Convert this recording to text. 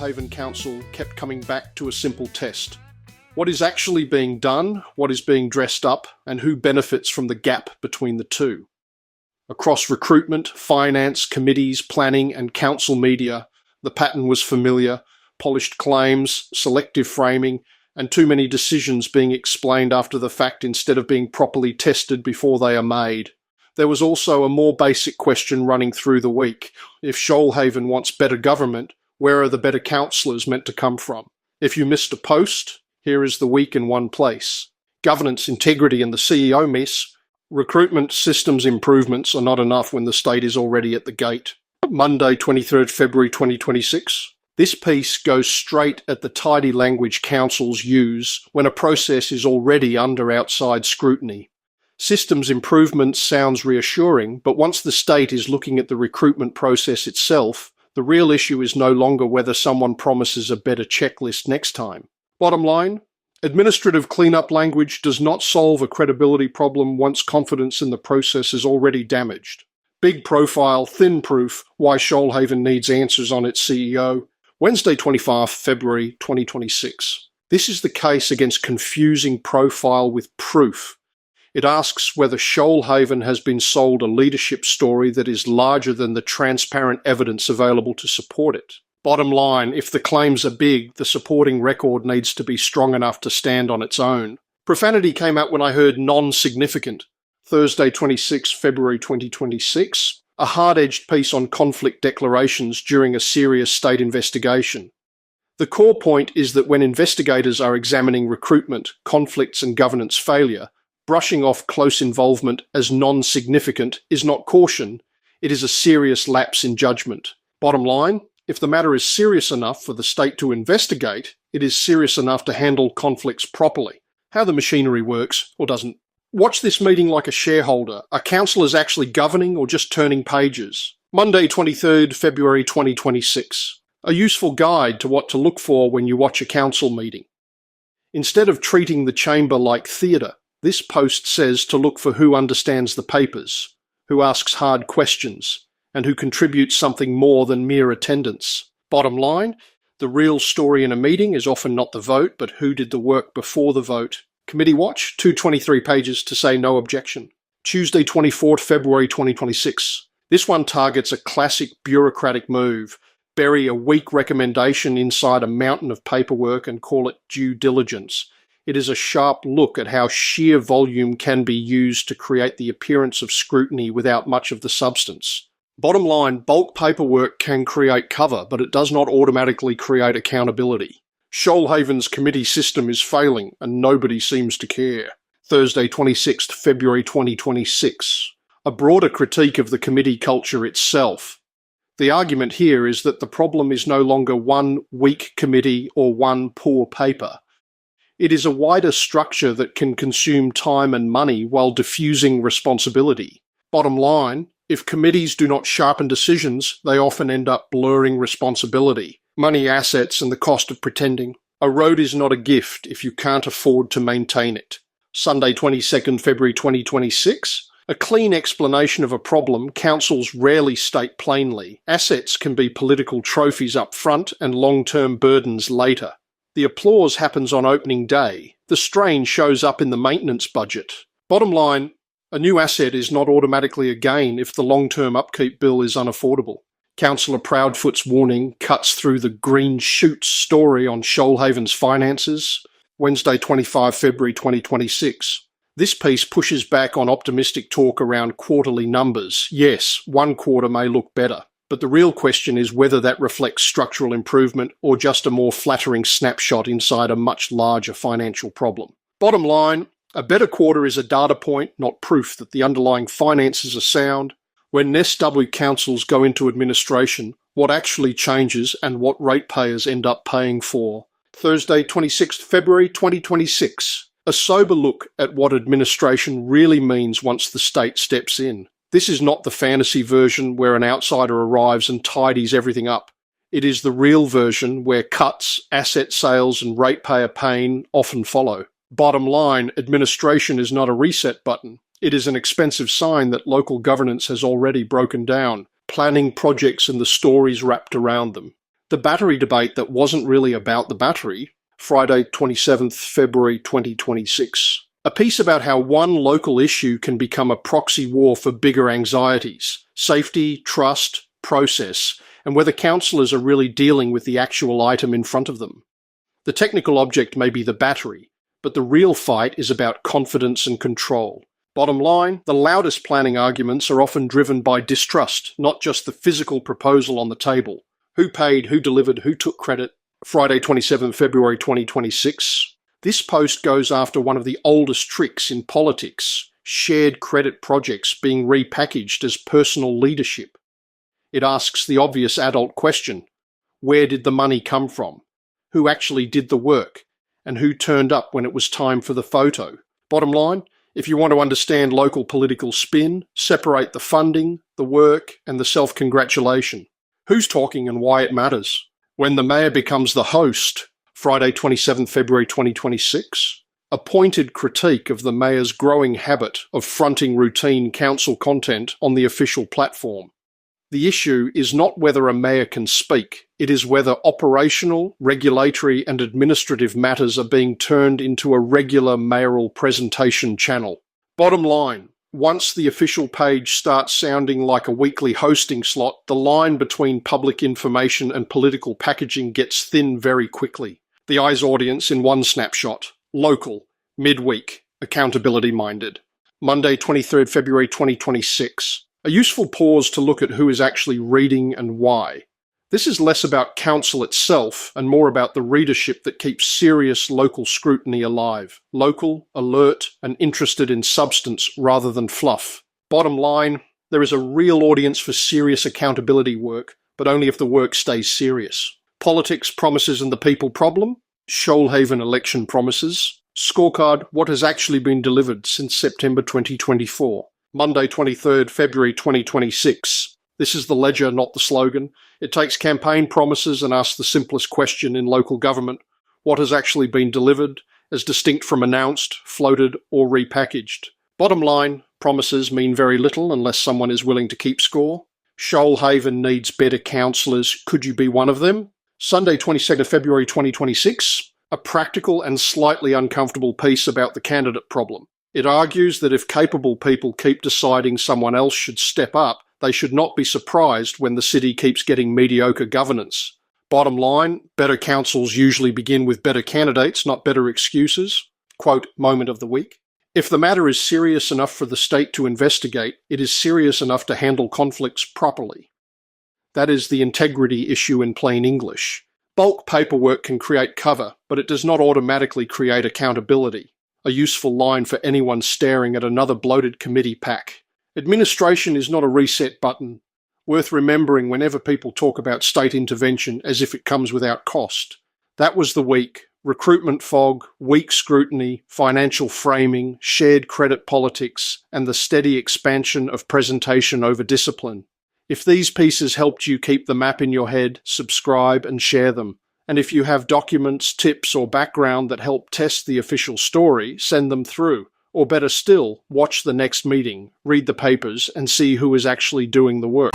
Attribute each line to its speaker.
Speaker 1: Shoalhaven Council kept coming back to a simple test. What is actually being done, what is being dressed up, and who benefits from the gap between the two? Across recruitment, finance, committees, planning, and council media, the pattern was familiar: polished claims, selective framing, and too many decisions being explained after the fact instead of being properly tested before they are made. There was also a more basic question running through the week. If Shoalhaven wants better government, where are the better councillors meant to come from? If you missed a post, here is the week in one place. Governance, integrity, and the CEO miss. Recruitment systems improvements are not enough when the state is already at the gate. Monday, 23rd February 2026. This piece goes straight at the tidy language councils use when a process is already under outside scrutiny. Systems improvement sounds reassuring, but once the state is looking at the recruitment process itself, the real issue is no longer whether someone promises a better checklist next time. Bottom line, administrative cleanup language does not solve a credibility problem once confidence in the process is already damaged. Big profile, thin proof, why Shoalhaven needs answers on its CEO. Wednesday, 25th February 2026. This is the case against confusing profile with proof. It asks whether Shoalhaven has been sold a leadership story that is larger than the transparent evidence available to support it. Bottom line, if the claims are big, the supporting record needs to be strong enough to stand on its own. Profanity came out when I heard non-significant. Thursday, 26 February 2026. A hard-edged piece on conflict declarations during a serious state investigation. The core point is that when investigators are examining recruitment, conflicts and governance failure, brushing off close involvement as non-significant is not caution, it is a serious lapse in judgment. Bottom line, if the matter is serious enough for the state to investigate, it is serious enough to handle conflicts properly. How the machinery works, or doesn't. Watch this meeting like a shareholder. Are councillors actually governing or just turning pages? Monday, 23rd February 2026. A useful guide to what to look for when you watch a council meeting. Instead of treating the chamber like theatre, this post says to look for who understands the papers, who asks hard questions, and who contributes something more than mere attendance. Bottom line, the real story in a meeting is often not the vote, but who did the work before the vote. Committee watch, 223 pages to say no objection. Tuesday, 24th February 2026. This one targets a classic bureaucratic move. Bury a weak recommendation inside a mountain of paperwork and call it due diligence. It is a sharp look at how sheer volume can be used to create the appearance of scrutiny without much of the substance. Bottom line, bulk paperwork can create cover, but it does not automatically create accountability. Shoalhaven's committee system is failing, and nobody seems to care. Thursday, 26th February 2026. A broader critique of the committee culture itself. The argument here is that the problem is no longer one weak committee or one poor paper. It is a wider structure that can consume time and money while diffusing responsibility. Bottom line, if committees do not sharpen decisions, they often end up blurring responsibility. Money, assets, and the cost of pretending. A road is not a gift if you can't afford to maintain it. Sunday, 22nd February 2026. A clean explanation of a problem councils rarely state plainly. Assets can be political trophies up front and long-term burdens later. The applause happens on opening day. The strain shows up in the maintenance budget. Bottom line, a new asset is not automatically a gain if the long-term upkeep bill is unaffordable. Councillor Proudfoot's warning cuts through the green shoots story on Shoalhaven's finances. Wednesday, 25 February 2026. This piece pushes back on optimistic talk around quarterly numbers. Yes, one quarter may look better, but the real question is whether that reflects structural improvement or just a more flattering snapshot inside a much larger financial problem. Bottom line, a better quarter is a data point, not proof that the underlying finances are sound. When NSW councils go into administration, what actually changes and what ratepayers end up paying for. Thursday, 26th February 2026. A sober look at what administration really means once the state steps in. This is not the fantasy version where an outsider arrives and tidies everything up. It is the real version where cuts, asset sales and ratepayer pain often follow. Bottom line, administration is not a reset button. It is an expensive sign that local governance has already broken down, planning projects and the stories wrapped around them. The battery debate that wasn't really about the battery, Friday 27th February 2026. A piece about how one local issue can become a proxy war for bigger anxieties, safety, trust, process, and whether councillors are really dealing with the actual item in front of them. The technical object may be the battery, but the real fight is about confidence and control. Bottom line, the loudest planning arguments are often driven by distrust, not just the physical proposal on the table. Who paid, who delivered, who took credit? Friday 27 February 2026. This post goes after one of the oldest tricks in politics, shared credit projects being repackaged as personal leadership. It asks the obvious adult question, where did the money come from? Who actually did the work? And who turned up when it was time for the photo? Bottom line, if you want to understand local political spin, separate the funding, the work, and the self-congratulation. Who's talking and why it matters? When the mayor becomes the host, Friday 27 February 2026, a pointed critique of the mayor's growing habit of fronting routine council content on the official platform. The issue is not whether a mayor can speak, it is whether operational, regulatory and administrative matters are being turned into a regular mayoral presentation channel. Bottom line, once the official page starts sounding like a weekly hosting slot, the line between public information and political packaging gets thin very quickly. The eyes audience in one snapshot. Local. Midweek. Accountability-minded. Monday 23rd February 2026. A useful pause to look at who is actually reading and why. This is less about council itself and more about the readership that keeps serious local scrutiny alive. Local, alert, and interested in substance rather than fluff. Bottom line, there is a real audience for serious accountability work, but only if the work stays serious. Politics, promises and the people problem. Shoalhaven election promises. Scorecard, what has actually been delivered since September 2024. Monday 23rd February 2026. This is the ledger, not the slogan. It takes campaign promises and asks the simplest question in local government. What has actually been delivered, as distinct from announced, floated or repackaged? Bottom line, promises mean very little unless someone is willing to keep score. Shoalhaven needs better councillors. Could you be one of them? Sunday 22nd February 2026. A practical and slightly uncomfortable piece about the candidate problem. It argues that if capable people keep deciding someone else should step up, they should not be surprised when the city keeps getting mediocre governance. Bottom line, better councils usually begin with better candidates, not better excuses. Quote, moment of the week. If the matter is serious enough for the state to investigate, it is serious enough to handle conflicts properly. That is the integrity issue in plain English. Bulk paperwork can create cover, but it does not automatically create accountability. A useful line for anyone staring at another bloated committee pack. Administration is not a reset button, worth remembering whenever people talk about state intervention as if it comes without cost. That was the week. Recruitment fog, weak scrutiny, financial framing, shared credit politics, and the steady expansion of presentation over discipline. If these pieces helped you keep the map in your head, subscribe and share them. And if you have documents, tips, or background that help test the official story, send them through. Or better still, watch the next meeting, read the papers, and see who is actually doing the work.